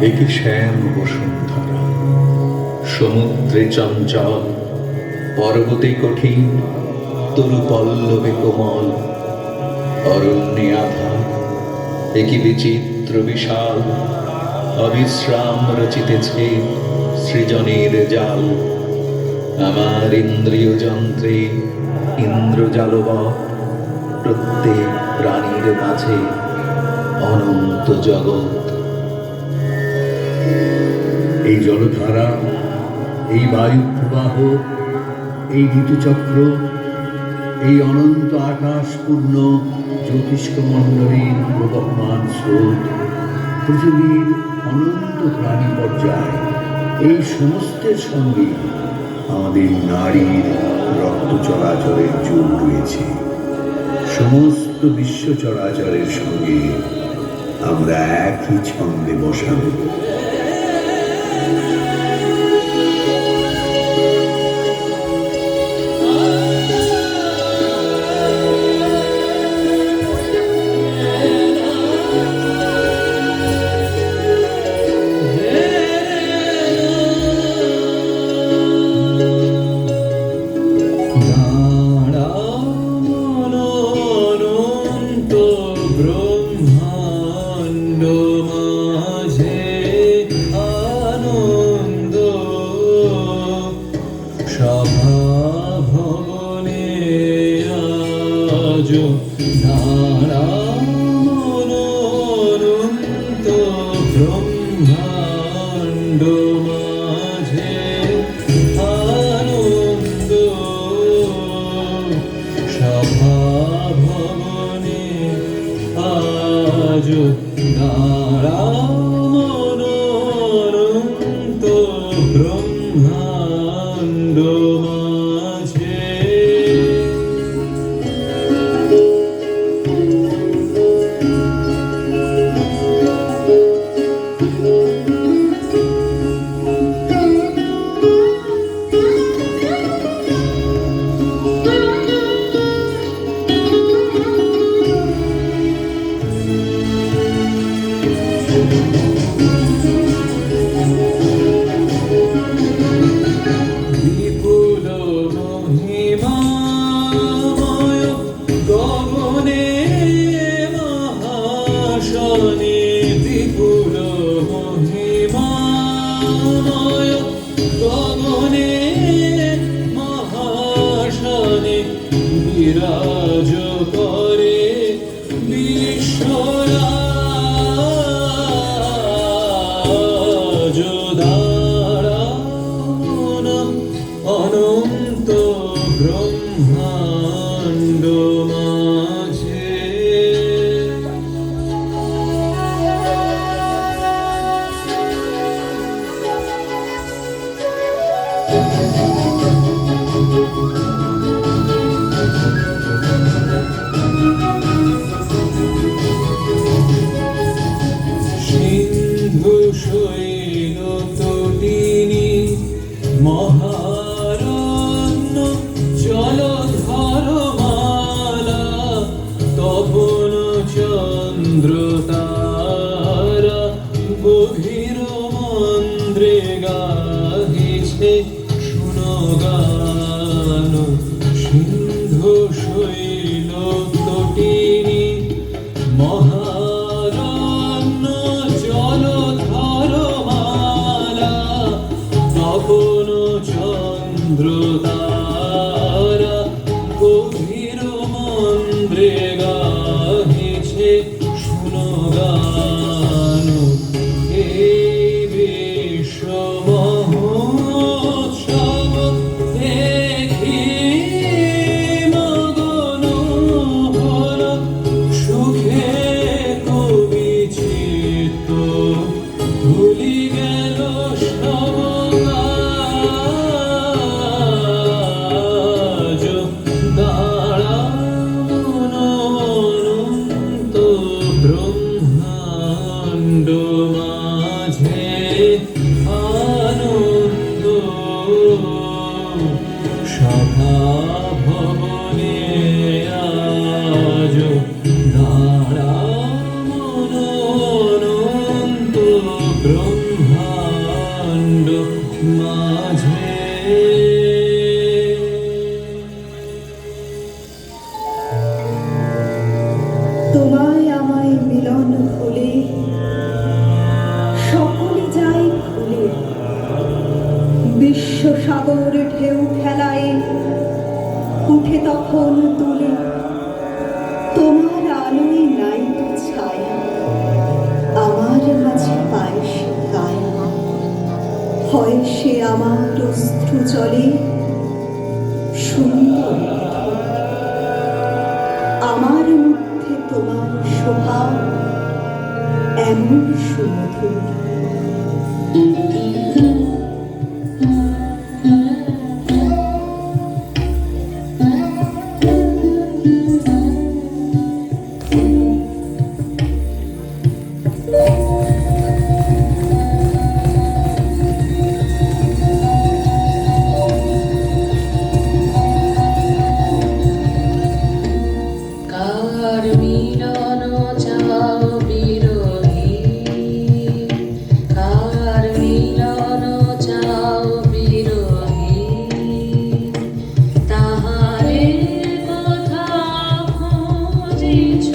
একে শ্যাম বসুন্ধরা, সমুদ্রে চঞ্চল, পর্বতে কঠিন, তরু পল্লবে কোমল, অরণ্যে আধার, একি বিচিত্র বিশাল, অবিশ্রাম রচিতেছে সৃজনের জাল। আমার ইন্দ্রিয় যন্ত্রে ইন্দ্রজালবৎ, প্রত্যেক প্রাণীর মাঝে অনন্ত জগৎ। এই জলধারা, এই বায়ু প্রবাহ, এই ঋতুচক্র, এই অনন্ত আকাশপূর্ণ জ্যোতিষ্কমণ্ডলীর প্রবহমান স্রোত, পৃথিবীর অনন্ত প্রাণী পর্যায়, এই সমস্তের সঙ্গে আমাদের নারীর রক্ত চলাচলের যোগ রয়েছে। সমস্ত বিশ্ব চরাচরের সঙ্গে আমরা একই ছন্দে বসাবো। আজ অনন্ত ব্রহ্মাণ্ড মাঝে। তোমায় আমায় মিলন হলে সকলে যায় ভুলে, বিশ্বসাগর ঢেউ খেলায় উঠে তখন তুলে। তোমার আলোয় নাই তো ছায়া, আমার মাঝে পায় সে কায়া, হয় সে আমার অশ্রু জলে সুন্দর নিথর। আমার মধ্যে তোমার শোভা এমন সুমধুর। কার মিলন চাও বিরোহী, কার মিলন চাও বিরোহী, তাহারে কথা খুঁজিছ